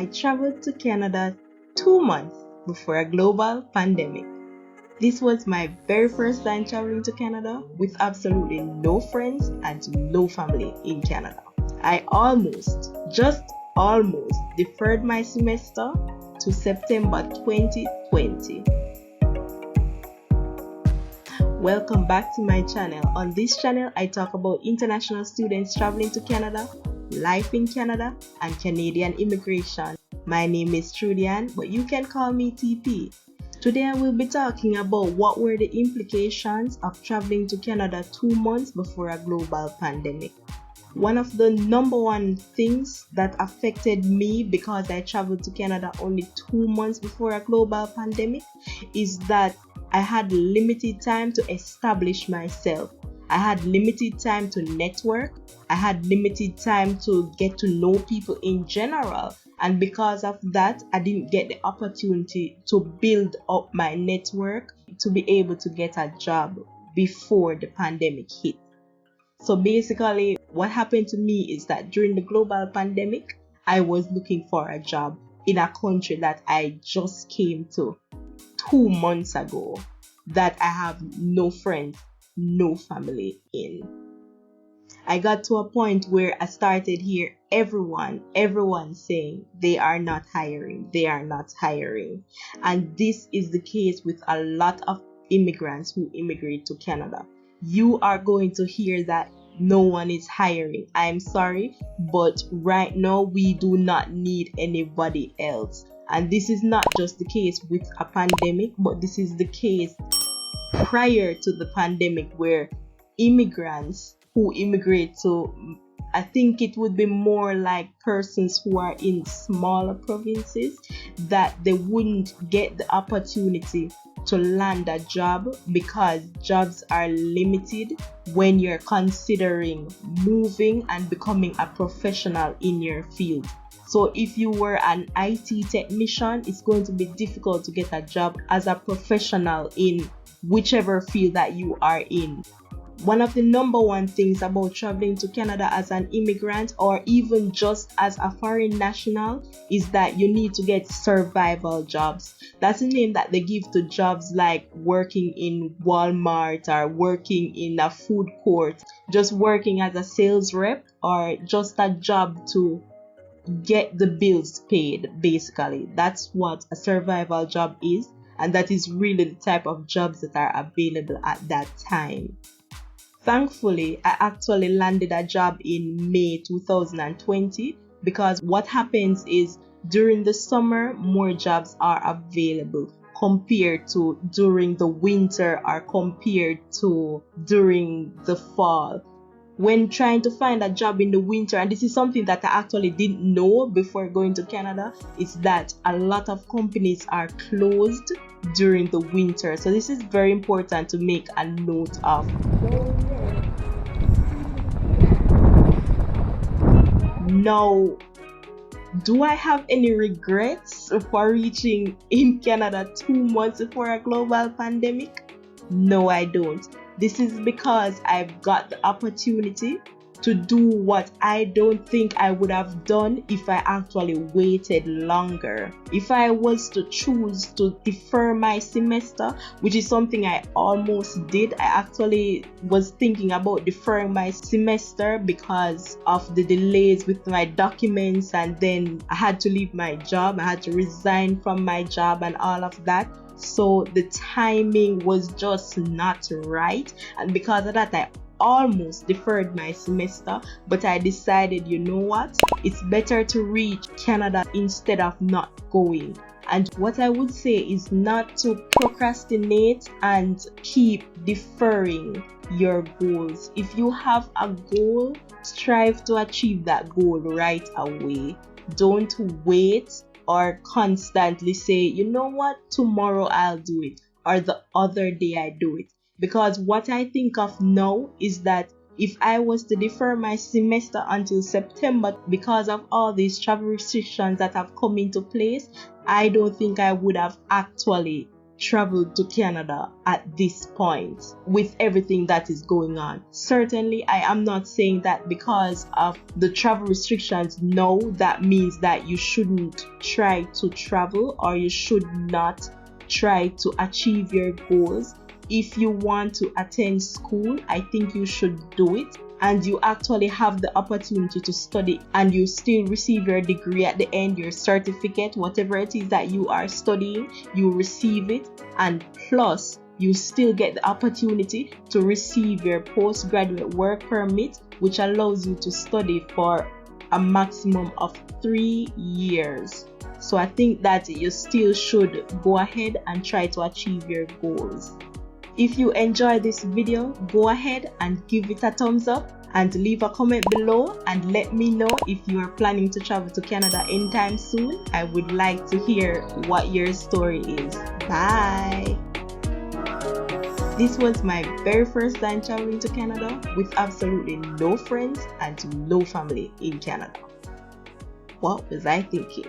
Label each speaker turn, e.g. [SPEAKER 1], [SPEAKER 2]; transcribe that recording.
[SPEAKER 1] I traveled to Canada 2 months before a global pandemic. This was my very first time traveling to Canada with absolutely no friends and no family in Canada. I just almost, deferred my semester to September 2020. Welcome back to my channel. On this channel, I talk about international students traveling to Canada, life in Canada, and Canadian immigration. My name is Trudian, but you can call me TP. Today I will be talking about what were the implications of traveling to Canada 2 months before a global pandemic. One of the number one things that affected me because I traveled to Canada only 2 months before a global pandemic is that I had limited time to establish myself. I had limited time to network. I had limited time to get to know people in general. And because of that, I didn't get the opportunity to build up my network to be able to get a job before the pandemic hit. So basically, what happened to me is that during the global pandemic, I was looking for a job in a country that I just came to 2 months ago, that I have no friends, no family in. I got to a point where I started hear everyone saying they are not hiring. And this is the case with a lot of immigrants who immigrate to Canada. You are going to hear that no one is hiring. I'm sorry, but right now we do not need anybody else. And this is not just the case with a pandemic, but this is the case prior to the pandemic, where immigrants who immigrate to, I think it would be more like persons who are in smaller provinces, that they wouldn't get the opportunity to land a job because jobs are limited when you're considering moving and becoming a professional in your field. So if you were an IT technician, it's going to be difficult to get a job as a professional in whichever field that you are in. One of the number one things about traveling to Canada as an immigrant, or even just as a foreign national, is that you need to get survival jobs. That's the name that they give to jobs like working in Walmart or working in a food court, just working as a sales rep, or just a job to get the bills paid. Basically, that's what a survival job is, and that is really the type of jobs that are available at that time. Thankfully, I actually landed a job in May 2020, because what happens is during the summer, more jobs are available compared to during the winter or compared to during the fall. When trying to find a job in the winter, and this is something that I actually didn't know before going to Canada, is that a lot of companies are closed during the winter. So this is very important to make a note of. Now, do I have any regrets for reaching in Canada 2 months before a global pandemic? No, I don't. This is because I've got the opportunity to do what I don't think I would have done if I actually waited longer. If I was to choose to defer my semester, which is something I almost did, I actually was thinking about deferring my semester because of the delays with my documents, and then I had to leave my job. I had to resign from my job and all of that. So the timing was just not right, and because of that I almost deferred my semester. But I decided, you know what, it's better to reach Canada instead of not going. And what I would say is not to procrastinate and keep deferring your goals. If you have a goal, strive to achieve that goal right away. Don't wait or constantly say, you know what, tomorrow I'll do it, or the other day I do it. Because what I think of now is that if I was to defer my semester until September because of all these travel restrictions that have come into place, I don't think I would have actually travel to Canada at this point with everything that is going on. Certainly, I am not saying that because of the travel restrictions, no, that means that you shouldn't try to travel or you should not try to achieve your goals. If you want to attend school, I think you should do it. And you actually have the opportunity to study and you still receive your degree at the end, your certificate, whatever it is that you are studying, you receive it. And plus, you still get the opportunity to receive your postgraduate work permit, which allows you to study for a maximum of 3 years. So I think that you still should go ahead and try to achieve your goals. If you enjoyed this video, go ahead and give it a thumbs up and leave a comment below and let me know if you are planning to travel to Canada anytime soon. I would like to hear what your story is. Bye! This was my very first time traveling to Canada with absolutely no friends and no family in Canada. What was I thinking?